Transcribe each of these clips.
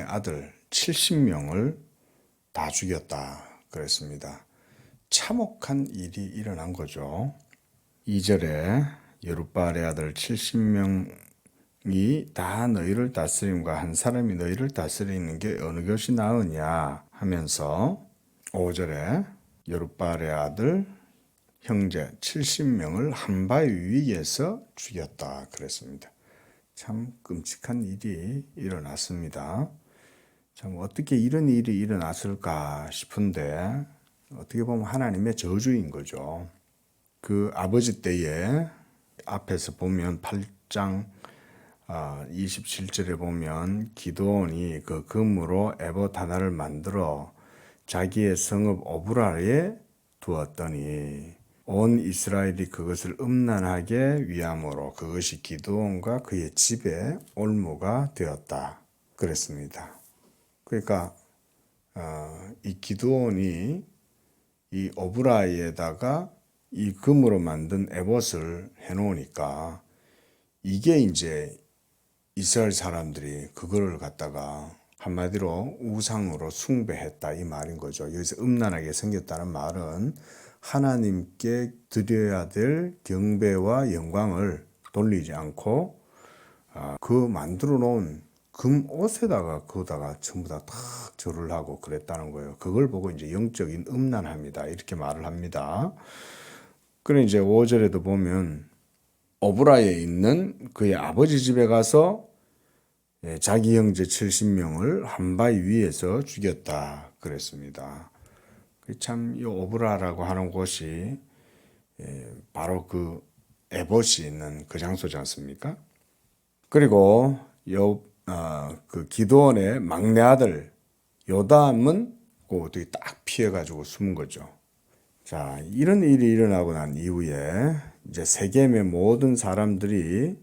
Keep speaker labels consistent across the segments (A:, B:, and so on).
A: 아들 70명을 다 죽였다 그랬습니다. 참혹한 일이 일어난 거죠. 2절에 여룻바알의 아들 70명이 다 너희를 다스림과 한 사람이 너희를 다스리는 게 어느 것이 나으냐 하면서 5절에 여룻바알의 아들 형제 70명을 한 바위 위에서 죽였다 그랬습니다. 참 끔찍한 일이 일어났습니다. 참 어떻게 이런 일이 일어났을까 싶은데 어떻게 보면 하나님의 저주인 거죠. 그 아버지 때에 앞에서 보면 8장 27절에 보면 기드온이 그 금으로 에봇 하나를 만들어 자기의 성읍 오브라에 두었더니 온 이스라엘이 그것을 음란하게 위함으로 그것이 기드온과 그의 집의 올무가 되었다 그랬습니다. 그러니까 이 기드온이 이 오브라에다가 이 금으로 만든 에봇을 해놓으니까 이게 이제 이스라엘 사람들이 그거를 갖다가 한마디로 우상으로 숭배했다 이 말인 거죠. 여기서 음란하게 생겼다는 말은 하나님께 드려야 될 경배와 영광을 돌리지 않고 그 만들어 놓은 금 옷에다가 그거다가 전부 다 절을 하고 그랬다는 거예요. 그걸 보고 이제 영적인 음란합니다. 이렇게 말을 합니다. 그래 이제 5절에도 보면 오브라에 있는 그의 아버지 집에 가서 자기 형제 70명을 한 바위 위에서 죽였다 그랬습니다. 참 이 오브라라고 하는 곳이 바로 그 에봇이 있는 그 장소지 않습니까? 그리고 그 기드온의 막내 아들 요담은 어떻게 딱 피해가지고 숨은 거죠. 자, 이런 일이 일어나고 난 이후에 이제 세겜의 모든 사람들이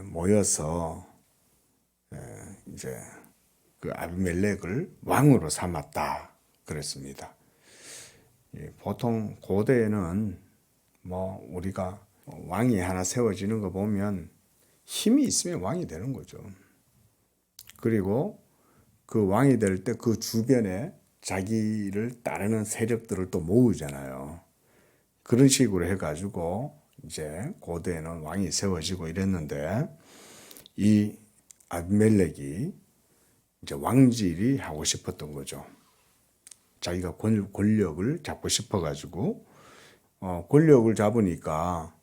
A: 모여서 이제 그 아비멜렉을 왕으로 삼았다 그랬습니다. 보통 고대에는 뭐 우리가 왕이 하나 세워지는 거 보면 힘이 있으면 왕이 되는 거죠. 그리고 그 왕이 될 때 그 주변에 자기를 따르는 세력들을 또 모으잖아요. 그런 식으로 해가지고 이제 고대에는 왕이 세워지고 이랬는데 이 아비멜렉이 이제 왕질이 하고 싶었던 거죠. 자기가 권력을 잡고 싶어가지고 권력을 잡으니까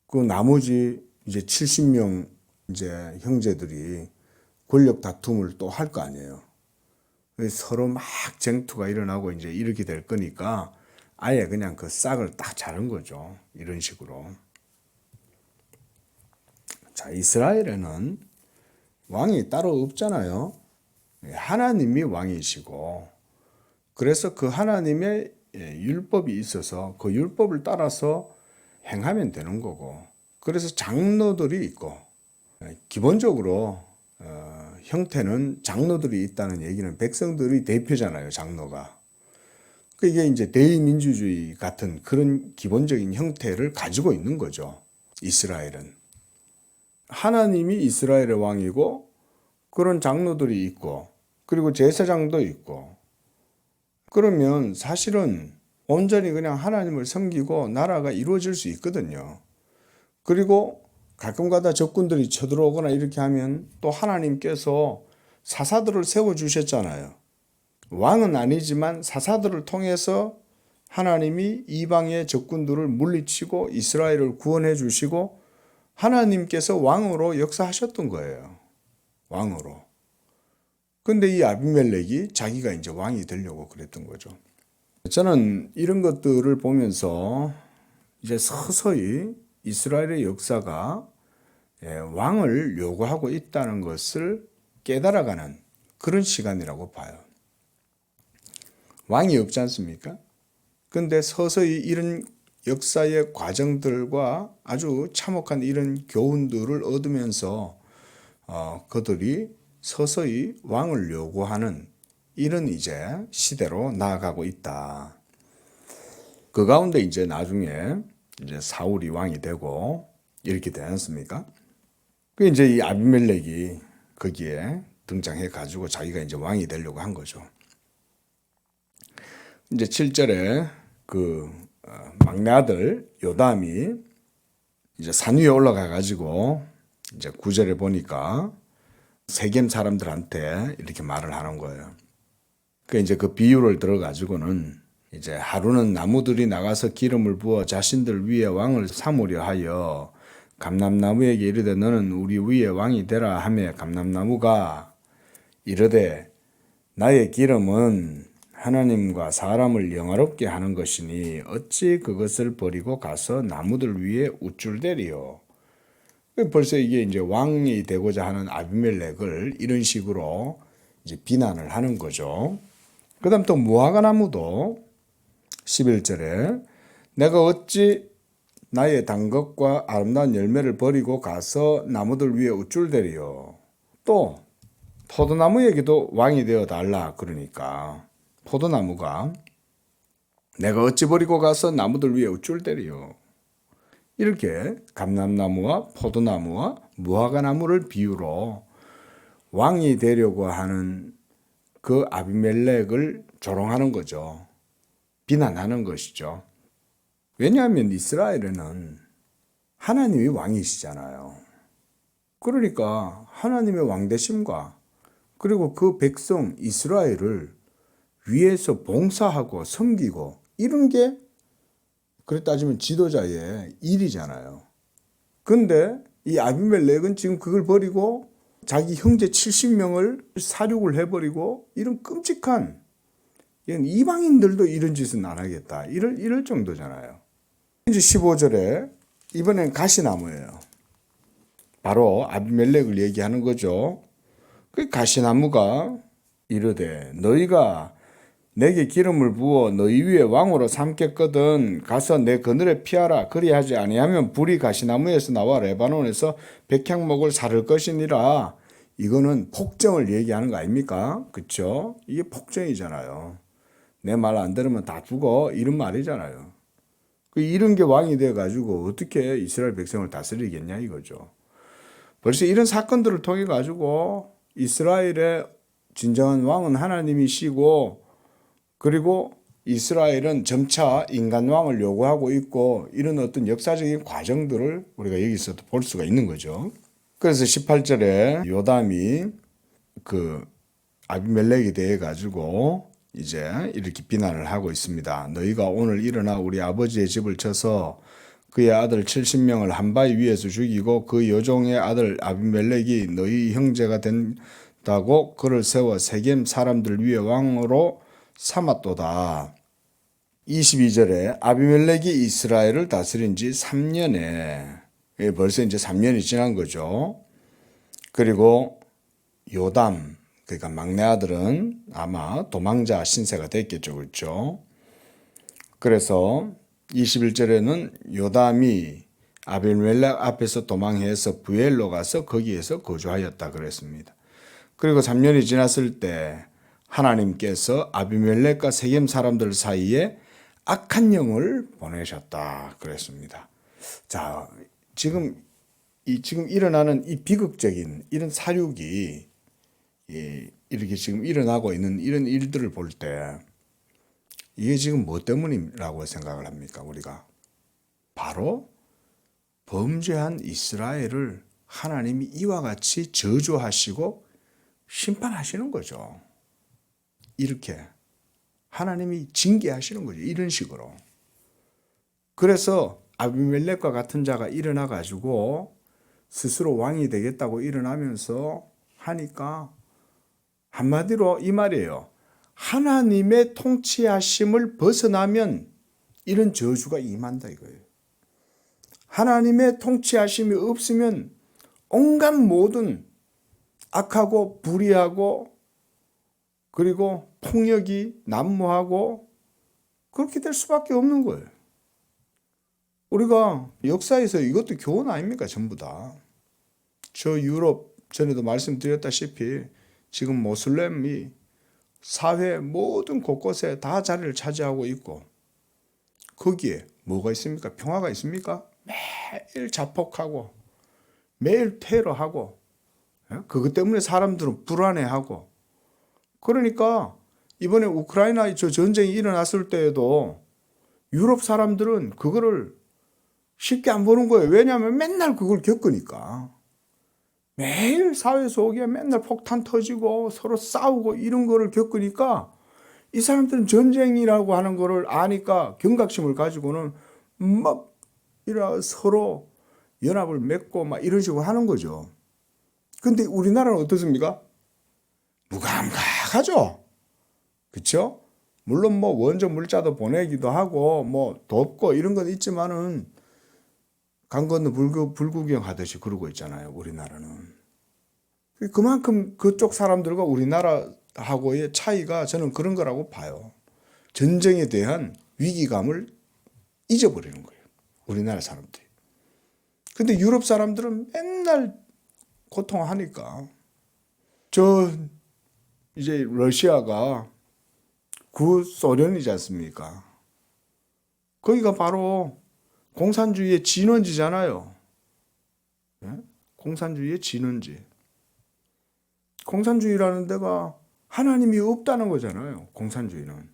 A: 그 나머지 이제 70명 이제 형제들이 권력 다툼을 또 할 거 아니에요. 서로 막 쟁투가 일어나고 이제 이렇게 될 거니까 아예 그냥 그 싹을 딱 자른 거죠. 이런 식으로. 자, 이스라엘에는 왕이 따로 없잖아요. 하나님이 왕이시고, 그래서 그 하나님의 율법이 있어서 그 율법을 따라서 행하면 되는 거고, 그래서 장로들이 있고, 기본적으로 형태는 장로들이 있다는 얘기는 백성들의 대표잖아요, 장로가. 이게 이제 대의민주주의 같은 그런 기본적인 형태를 가지고 있는 거죠, 이스라엘은. 하나님이 이스라엘의 왕이고, 그런 장로들이 있고, 그리고 제사장도 있고, 그러면 사실은 온전히 그냥 하나님을 섬기고 나라가 이루어질 수 있거든요. 그리고 가끔가다 적군들이 쳐들어오거나 이렇게 하면 또 하나님께서 사사들을 세워주셨잖아요. 왕은 아니지만 사사들을 통해서 하나님이 이방의 적군들을 물리치고 이스라엘을 구원해 주시고 하나님께서 왕으로 역사하셨던 거예요. 왕으로. 근데 이 아비멜렉이 자기가 이제 왕이 되려고 그랬던 거죠. 저는 이런 것들을 보면서 이제 서서히 이스라엘의 역사가 왕을 요구하고 있다는 것을 깨달아가는 그런 시간이라고 봐요. 왕이 없지 않습니까? 근데 서서히 이런 역사의 과정들과 아주 참혹한 이런 교훈들을 얻으면서 그들이 서서히 왕을 요구하는 이런 이제 시대로 나아가고 있다. 그 가운데 이제 나중에 이제 사울이 왕이 되고 이렇게 되지 않습니까? 그 이제 이 아비멜렉이 거기에 등장해 가지고 자기가 이제 왕이 되려고 한 거죠. 이제 7절에 그 막내 아들 요담이 이제 산 위에 올라가 가지고 이제 9절에 보니까 세겜 사람들한테 이렇게 말을 하는 거예요. 그 이제 그 비유를 들어 가지고는 이제 하루는 나무들이 나가서 기름을 부어 자신들 위에 왕을 삼으려 하여 감람나무에게 이르되 너는 우리 위에 왕이 되라 하며 감람나무가 이르되 나의 기름은 하나님과 사람을 영화롭게 하는 것이니 어찌 그것을 버리고 가서 나무들 위에 우쭐대리요. 벌써 이게 이제 왕이 되고자 하는 아비멜렉을 이런 식으로 이제 비난을 하는 거죠. 그 다음 또 무화과 나무도 11절에 내가 어찌 나의 단 것과 아름다운 열매를 버리고 가서 나무들 위에 우쭐대리요. 또 포도나무에게도 왕이 되어 달라 그러니까 포도나무가 내가 어찌 버리고 가서 나무들 위에 우쭐대리요. 이렇게 감람나무와 포도나무와 무화과나무를 비유로 왕이 되려고 하는 그 아비멜렉을 조롱하는 거죠. 비난하는 것이죠. 왜냐하면 이스라엘에는 하나님이 왕이시잖아요. 그러니까 하나님의 왕되심과 그리고 그 백성 이스라엘을 위에서 봉사하고 섬기고 이런 게 그래 따지면 지도자의 일이잖아요. 근데 이 아비멜렉은 지금 그걸 버리고 자기 형제 70명을 살육을 해버리고 이런 끔찍한 이방인들도 이런 짓은 안 하겠다. 이럴 정도잖아요. 이제 15절에 이번엔 가시나무예요. 바로 아비멜렉을 얘기하는 거죠. 그 가시나무가 이르되 너희가 내게 기름을 부어 너희 위에 왕으로 삼겠거든 가서 내 그늘에 피하라. 그리하지 아니하면 불이 가시나무에서 나와 레바논에서 백향목을 사를 것이니라. 이거는 폭정을 얘기하는 거 아닙니까? 그렇죠? 이게 폭정이잖아요. 내 말 안 들으면 다 죽어 이런 말이잖아요. 이런 게 왕이 돼가지고 어떻게 이스라엘 백성을 다스리겠냐 이거죠. 벌써 이런 사건들을 통해 가지고 이스라엘의 진정한 왕은 하나님이시고 그리고 이스라엘은 점차 인간왕을 요구하고 있고 이런 어떤 역사적인 과정들을 우리가 여기서도 볼 수가 있는 거죠. 그래서 18절에 요담이 그 아비멜렉에 대해 가지고 이제 이렇게 비난을 하고 있습니다. 너희가 오늘 일어나 우리 아버지의 집을 쳐서 그의 아들 70명을 한 바위 위에서 죽이고 그 여종의 아들 아비멜렉이 너희 형제가 된다고 그를 세워 세겜 사람들 위에 왕으로 삼았도다. 22절에 아비멜렉이 이스라엘을 다스린 지 3년에 벌써 이제 3년이 지난 거죠. 그리고 요담 그러니까 막내 아들은 아마 도망자 신세가 됐겠죠. 그렇죠? 그래서 21절에는 요담이 아비멜렉 앞에서 도망해서 부엘로 가서 거기에서 거주하였다 그랬습니다. 그리고 3년이 지났을 때 하나님께서 아비멜렉과 세겜 사람들 사이에 악한 영을 보내셨다 그랬습니다. 자, 지금 일어나는 이 비극적인 이런 사륙이 이렇게 지금 일어나고 있는 이런 일들을 볼 때 이게 지금 뭐 때문이라고 생각을 합니까? 우리가 바로 범죄한 이스라엘을 하나님이 이와 같이 저주하시고 심판하시는 거죠. 이렇게 하나님이 징계하시는 거죠. 이런 식으로. 그래서 아비멜렉과 같은 자가 일어나 가지고 스스로 왕이 되겠다고 일어나면서 하니까 한마디로 이 말이에요. 하나님의 통치하심을 벗어나면 이런 저주가 임한다 이거예요. 하나님의 통치하심이 없으면 온갖 모든 악하고 불의하고 그리고 폭력이 난무하고 그렇게 될 수밖에 없는 거예요. 우리가 역사에서 이것도 교훈 아닙니까? 전부 다. 저 유럽 전에도 말씀드렸다시피 지금 모슬렘이 사회 모든 곳곳에 다 자리를 차지하고 있고 거기에 뭐가 있습니까? 평화가 있습니까? 매일 자폭하고 매일 테러하고 그것 때문에 사람들은 불안해하고. 그러니까 이번에 우크라이나 저 전쟁이 일어났을 때에도 유럽 사람들은 그거를 쉽게 안 보는 거예요. 왜냐하면 맨날 그걸 겪으니까. 매일 사회 속에 맨날 폭탄 터지고 서로 싸우고 이런 거를 겪으니까 이 사람들은 전쟁이라고 하는 거를 아니까 경각심을 가지고는 막 서로 연합을 맺고 막 이런 식으로 하는 거죠. 근데 우리나라는 어떻습니까? 무감각하죠. 그렇죠? 물론 뭐 원조 물자도 보내기도 하고 뭐 돕고 이런 건 있지만은 강 건너 불구경 하듯이 그러고 있잖아요. 우리나라는. 그만큼 그쪽 사람들과 우리나라하고의 차이가 저는 그런 거라고 봐요. 전쟁에 대한 위기감을 잊어버리는 거예요. 우리나라 사람들이. 근데 유럽 사람들은 맨날 고통하니까. 이제 러시아가 구소련이지 않습니까? 거기가 바로 공산주의의 진원지잖아요. 공산주의의 진원지. 공산주의라는 데가 하나님이 없다는 거잖아요. 공산주의는.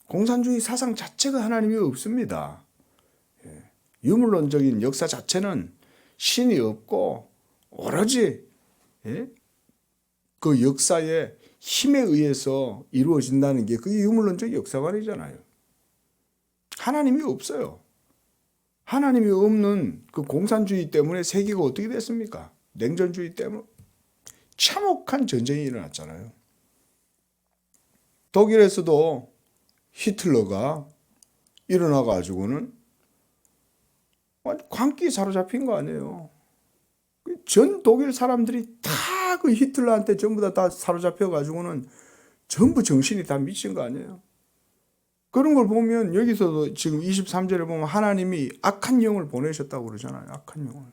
A: 공산주의 사상 자체가 하나님이 없습니다. 유물론적인 역사 자체는 신이 없고 오로지 그 역사의 힘에 의해서 이루어진다는 게 그게 유물론적 역사관이잖아요. 하나님이 없어요. 하나님이 없는 그 공산주의 때문에 세계가 어떻게 됐습니까? 냉전주의 때문에 참혹한 전쟁이 일어났잖아요. 독일에서도 히틀러가 일어나가지고는 광기에 사로잡힌 거 아니에요. 전 독일 사람들이 다 그 히틀러한테 전부 다 사로잡혀가지고는 전부 정신이 다 미친 거 아니에요. 그런 걸 보면 여기서도 지금 23절에 보면 하나님이 악한 영을 보내셨다고 그러잖아요. 악한 영을.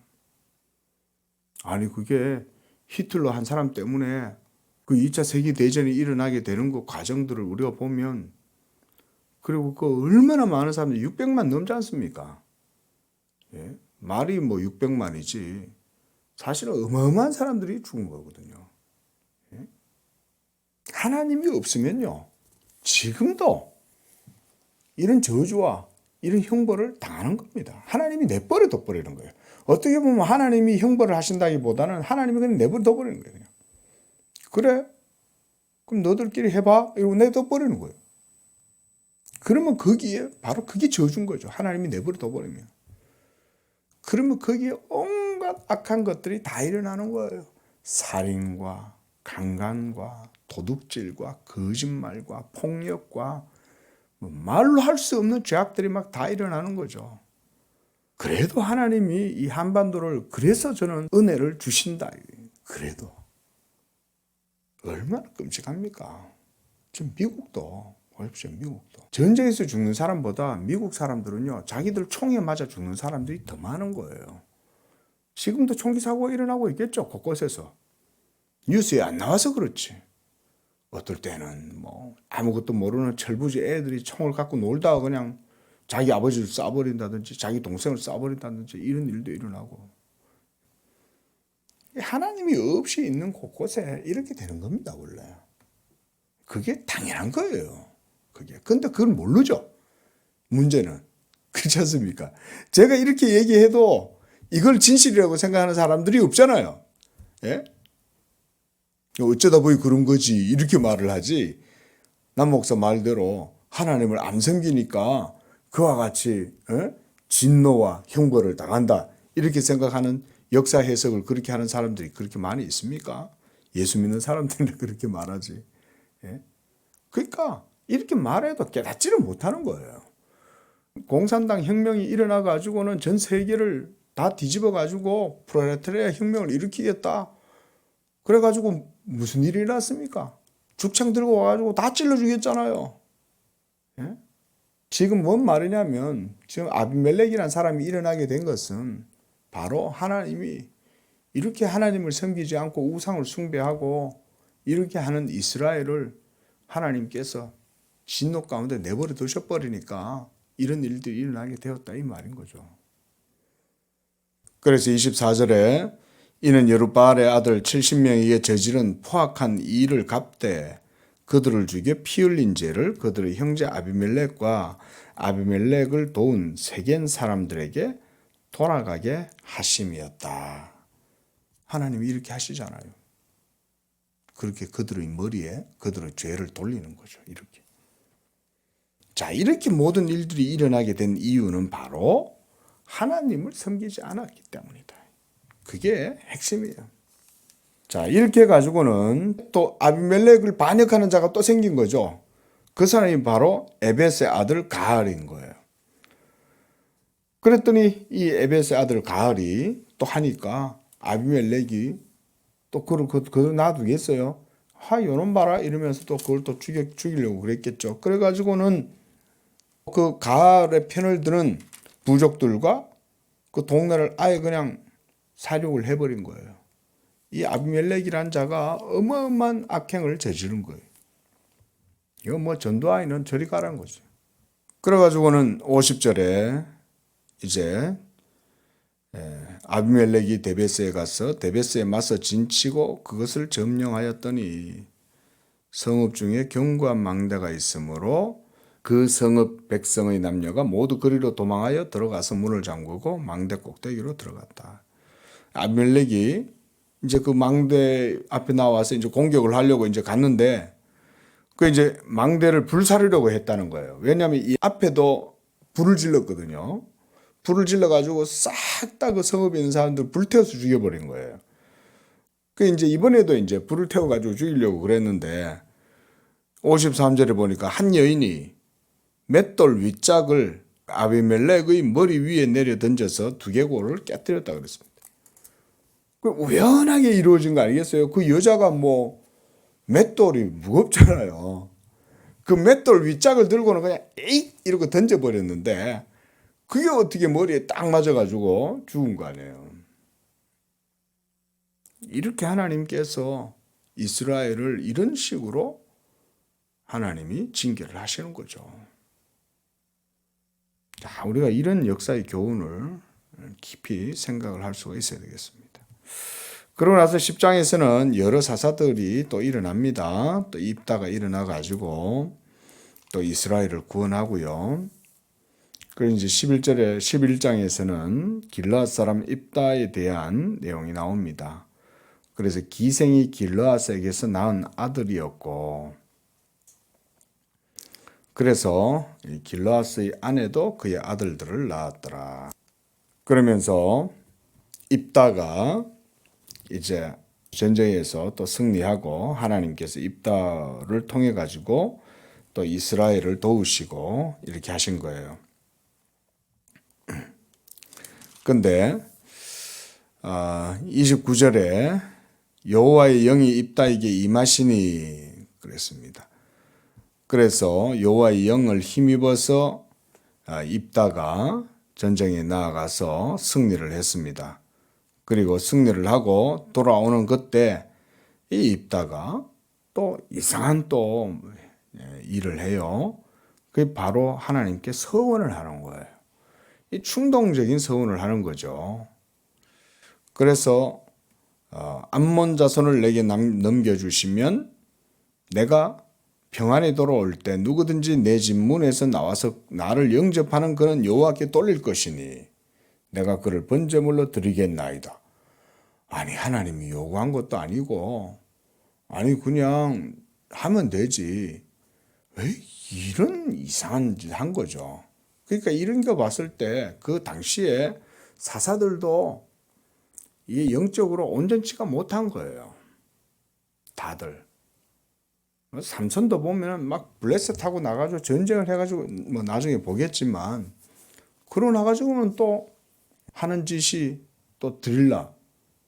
A: 아니 그게 히틀러 한 사람 때문에 그 2차 세계대전이 일어나게 되는 그 과정들을 우리가 보면 그리고 그 얼마나 많은 사람들이 600만 넘지 않습니까? 말이 뭐 600만이지 사실은 어마어마한 사람들이 죽은 거거든요. 하나님이 없으면요. 지금도 이런 저주와 이런 형벌을 당하는 겁니다. 하나님이 내버려 둬버리는 거예요. 어떻게 보면 하나님이 형벌을 하신다기보다는 하나님이 그냥 내버려 둬버리는 거예요. 그래? 그럼 너들끼리 해봐? 이러고 내둬버리는 거예요. 그러면 거기에 바로 그게 저주인 거죠. 하나님이 내버려 둬버리면. 그러면 거기에 온갖 악한 것들이 다 일어나는 거예요. 살인과 강간과 도둑질과 거짓말과 폭력과 말로 할 수 없는 죄악들이 막 다 일어나는 거죠. 그래도 하나님이 이 한반도를 그래서 저는 은혜를 주신다. 그래도 얼마나 끔찍합니까? 지금 미국도 보십시오. 미국도 전쟁에서 죽는 사람보다 미국 사람들은요 자기들 총에 맞아 죽는 사람들이 더 많은 거예요. 지금도 총기 사고가 일어나고 있겠죠. 곳곳에서. 뉴스에 안 나와서 그렇지. 어떨 때는 뭐 아무것도 모르는 철부지 애들이 총을 갖고 놀다가 그냥 자기 아버지를 쏴버린다든지 자기 동생을 쏴버린다든지 이런 일도 일어나고. 하나님이 없이 있는 곳곳에 이렇게 되는 겁니다. 원래. 그게 당연한 거예요. 그게. 근데 그걸 모르죠. 문제는. 그렇지 않습니까? 제가 이렇게 얘기해도 이걸 진실이라고 생각하는 사람들이 없잖아요. 예? 어쩌다 보니 그런 거지 이렇게 말을 하지. 남 목사 말대로 하나님을 안 섬기니까 그와 같이 진노와 형벌을 당한다 이렇게 생각하는 역사 해석을 그렇게 하는 사람들이 그렇게 많이 있습니까? 예수 믿는 사람들은 그렇게 말하지. 그러니까 이렇게 말해도 깨닫지를 못하는 거예요. 공산당 혁명이 일어나 가지고는 전 세계를 다 뒤집어 가지고 프롤레타리아 혁명을 일으키겠다. 그래 가지고 무슨 일이 일어났습니까? 죽창 들고 와가지고 다 찔러 죽였잖아요. 예? 지금 뭔 말이냐면 지금 아비멜렉이라는 사람이 일어나게 된 것은 바로 하나님이 이렇게 하나님을 섬기지 않고 우상을 숭배하고 이렇게 하는 이스라엘을 하나님께서 진노 가운데 내버려 두셔버리니까 이런 일들이 일어나게 되었다 이 말인 거죠. 그래서 24절에 이는 여룻바알의 아들 70명에게 저지른 포악한 이 일을 갚되 그들을 죽여 피 흘린 죄를 그들의 형제 아비멜렉과 아비멜렉을 도운 세겜 사람들에게 돌아가게 하심이었다. 하나님이 이렇게 하시잖아요. 그렇게 그들의 머리에 그들의 죄를 돌리는 거죠. 이렇게. 자, 이렇게 모든 일들이 일어나게 된 이유는 바로 하나님을 섬기지 않았기 때문이다. 그게 핵심이에요. 자, 이렇게 해가지고는 또 아비멜렉을 반역하는 자가 또 생긴 거죠. 그 사람이 바로 에벳의 아들 가알인 거예요. 그랬더니 이 에벳의 아들 가알이 또 하니까 아비멜렉이 또 그걸 놔두겠어요. 요놈 봐라 이러면서 또 그걸 또 죽이려고 그랬겠죠. 그래가지고는 그 가알의 편을 드는 부족들과 그 동네를 아예 그냥 살육을 해버린 거예요. 이 아비멜렉이란 자가 어마어마한 악행을 저지른 거예요. 이거 뭐 전두환이는 저리 가라는 거죠. 그래가지고는 50절에 이제 아비멜렉이 데베스에 가서 데베스에 맞서 진치고 그것을 점령하였더니 성읍 중에 견고한 망대가 있으므로 그 성읍 백성의 남녀가 모두 그리로 도망하여 들어가서 문을 잠그고 망대 꼭대기로 들어갔다. 아비멜렉이 이제 그 망대 앞에 나와서 이제 공격을 하려고 이제 갔는데 그 이제 망대를 불사르려고 했다는 거예요. 왜냐하면 이 앞에도 불을 질렀거든요. 불을 질러가지고 싹 다 그 성읍에 있는 사람들 불태워서 죽여버린 거예요. 그 이제 이번에도 이제 불을 태워가지고 죽이려고 그랬는데 53절에 보니까 한 여인이 맷돌 윗짝을 아비멜렉의 머리 위에 내려 던져서 두개골을 깨뜨렸다 그랬습니다. 그 우연하게 이루어진 거 아니겠어요? 그 여자가 뭐 맷돌이 무겁잖아요. 그 맷돌 윗짝을 들고는 그냥 에잇 이러고 던져버렸는데 그게 어떻게 머리에 딱 맞아가지고 죽은 거 아니에요. 이렇게 하나님께서 이스라엘을 이런 식으로 하나님이 징계를 하시는 거죠. 자, 우리가 이런 역사의 교훈을 깊이 생각을 할 수가 있어야 되겠습니다. 그러고 나서 10장에서는 여러 사사들이 또 일어납니다. 또 입다가 일어나가지고 또 이스라엘을 구원하고요. 그리고 이제 11장에서는 길르앗 사람 입다에 대한 내용이 나옵니다. 그래서 기생이 길르앗에게서 낳은 아들이었고, 그래서 길르앗의 아내도 그의 아들들을 낳았더라. 그러면서 입다가 이제 전쟁에서 또 승리하고 하나님께서 입다를 통해 가지고 또 이스라엘을 도우시고 이렇게 하신 거예요. 근데 29절에 여호와의 영이 입다에게 임하시니 그랬습니다. 그래서 여호와의 영을 힘입어서 입다가 전쟁에 나아가서 승리를 했습니다. 그리고 승리를 하고 돌아오는 그때 이 입다가 또 이상한 또 일을 해요. 그게 바로 하나님께 서원을 하는 거예요. 이 충동적인 서원을 하는 거죠. 그래서 암몬 자손을 내게 넘겨주시면 내가 평안히 돌아올 때 누구든지 내 집 문에서 나와서 나를 영접하는 그는 여호와께 돌릴 것이니 내가 그를 번제물로 드리겠나이다. 아니 하나님이 요구한 것도 아니고 아니 그냥 하면 되지. 왜 이런 이상한 짓 한 거죠. 그러니까 이런 거 봤을 때 그 당시에 사사들도 이 영적으로 온전치가 못한 거예요. 다들. 삼손도 보면 막 블레셋 하고 나가지고 전쟁을 해가지고 뭐 나중에 보겠지만 그러고 나가지고는 또 하는 짓이 또 드릴라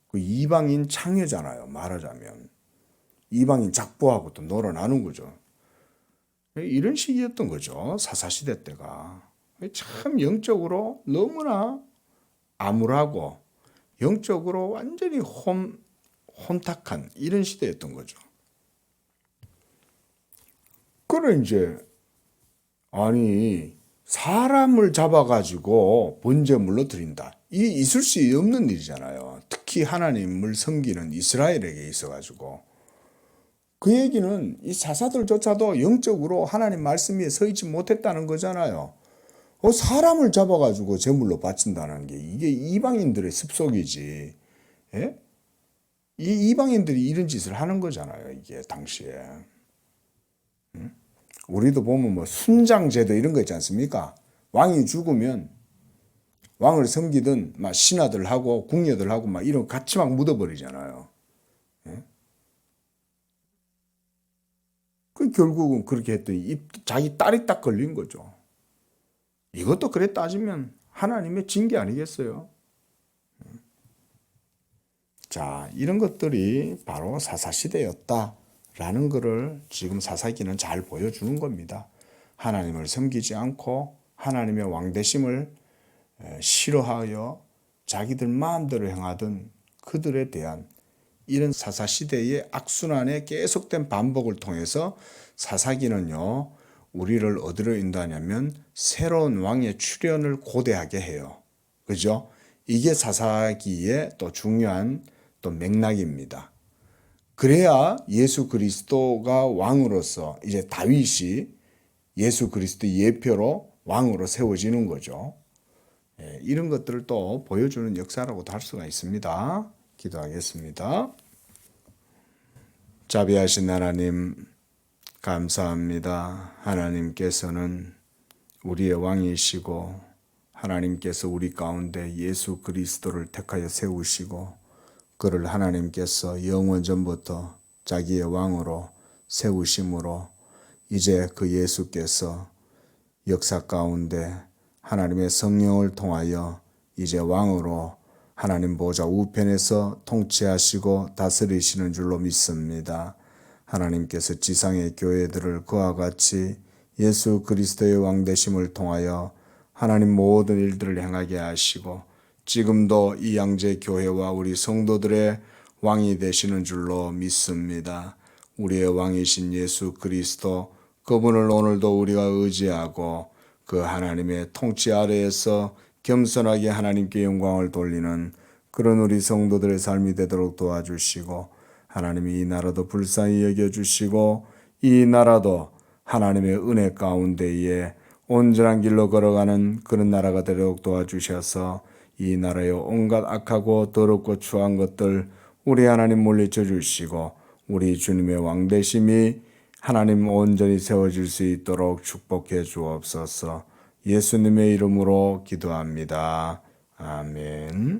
A: 그 이방인 창녀잖아요. 말하자면 이방인 작부하고 또 놀아나는 거죠. 이런 식이었던 거죠. 사사시대 때가 참 영적으로 너무나 암울하고 영적으로 완전히 혼탁한 이런 시대였던 거죠. 그래 이제 아니 사람을 잡아가지고 번제물로 드린다. 이게 있을 수 없는 일이잖아요. 특히 하나님을 섬기는 이스라엘에게 있어가지고 그 얘기는 이 사사들조차도 영적으로 하나님 말씀 위에 서 있지 못했다는 거잖아요. 사람을 잡아가지고 제물로 바친다는 게 이게 이방인들의 습속이지. 예? 이 이방인들이 이런 짓을 하는 거잖아요. 이게 당시에. 우리도 보면 뭐 순장제도 이런 거 있지 않습니까? 왕이 죽으면 왕을 섬기던 막 신하들하고 궁녀들하고 막 이런 거 같이 막 묻어버리잖아요. 예? 그 결국은 그렇게 했더니 자기 딸이 딱 걸린 거죠. 이것도 그래 따지면 하나님의 징계 아니겠어요? 자, 이런 것들이 바로 사사시대였다라는 것을 지금 사사기는 잘 보여주는 겁니다. 하나님을 섬기지 않고 하나님의 왕되심을 싫어하여 자기들 마음대로 행하던 그들에 대한 이런 사사시대의 악순환의 계속된 반복을 통해서 사사기는요, 우리를 어디로 인도하냐면 새로운 왕의 출현을 고대하게 해요. 그죠? 이게 사사기의 또 중요한 또 맥락입니다. 그래야 예수 그리스도가 왕으로서 이제 다윗이 예수 그리스도의 예표로 왕으로 세워지는 거죠. 이런 것들을 또 보여주는 역사라고도 할 수가 있습니다. 기도하겠습니다. 자비하신 하나님, 감사합니다. 하나님께서는 우리의 왕이시고 하나님께서 우리 가운데 예수 그리스도를 택하여 세우시고 그를 하나님께서 영원전부터 자기의 왕으로 세우심으로 이제 그 예수께서 역사 가운데 하나님의 성령을 통하여 이제 왕으로 하나님 보좌 우편에서 통치하시고 다스리시는 줄로 믿습니다. 하나님께서 지상의 교회들을 그와 같이 예수 그리스도의 왕되심을 통하여 하나님 모든 일들을 행하게 하시고 지금도 이 양재 교회와 우리 성도들의 왕이 되시는 줄로 믿습니다. 우리의 왕이신 예수 그리스도 그분을 오늘도 우리가 의지하고 그 하나님의 통치 아래에서 겸손하게 하나님께 영광을 돌리는 그런 우리 성도들의 삶이 되도록 도와주시고 하나님이 이 나라도 불쌍히 여겨주시고 이 나라도 하나님의 은혜 가운데에 온전한 길로 걸어가는 그런 나라가 되도록 도와주셔서 이 나라의 온갖 악하고 더럽고 추한 것들 우리 하나님 물리쳐 주시고 우리 주님의 왕되심이 하나님 온전히 세워질 수 있도록 축복해 주옵소서. 예수님의 이름으로 기도합니다. 아멘.